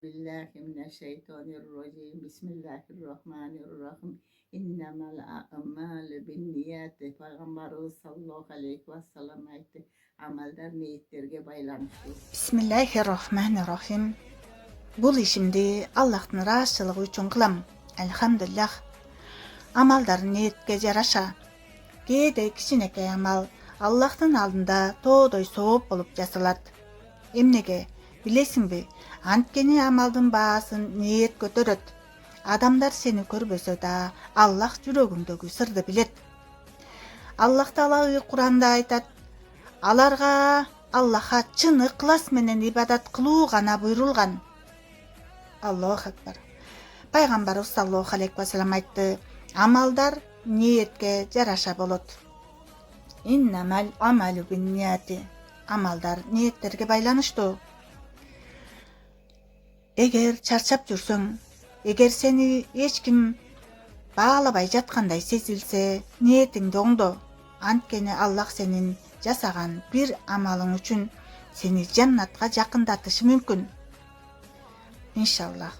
Billahi mineşşeytanirracim. Bismillahirrahmanirrahim. İnnemel a'malu binniyati. Peygamberimiz sallallahu aleyhi ve sellem aytdı. Ameller niyetlerge baylanıştı. Bismillahirrahmanirrahim. Бұл ишимди Аллахтын ыраазычылыгы үчүн кылам. Элхамдулиллах. Амалдар ниетке жараша. Кээде кичинекей амал Аллахтын алдында тоодой сооп болуп жасалат. Эмнеге билесиңби? Анткени амалдын баасын ниет көтөрөт. Адамдар сени көрбөсө да Аллах жүрөгүңдөгү сырды билет. Аллах Таала Куранда айтат: аларга Аллахка чын ыклас менен ибадат кылуу гана буйрулган. Аллаху акбар. Пайгамбарыбыз саллаллаху алейхи ва саллям айтты: амалдар ниетке жараша болот. Иннамал амалу биннияти. Амалдар ниеттерге байланыштуу. Эгер чарчап жүрсөң, эгер сени эч ким баалабай жаткандай сезилсе, ниетиңди оңдо. Анткени Аллах сенин жасаган бир амалың үчүн сени жаннатка жакындатышы мүмкүн. Иншаллах.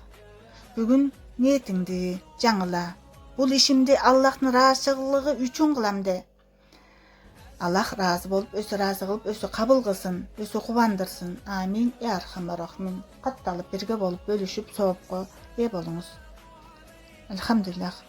Бүгүн ниетиңди жаңыла. Бул ишимди Аллахтын ыраазычылыгы үчүн кылам де. Аллах разы болуп, өзү разы кылып, өзү кабыл кылсын, өзү кубандырсын. Амин. Я архамар рахим. Катталып бирге болуп, бөлүшүп, соопко ээ болуңуз. Элхамдулиллах.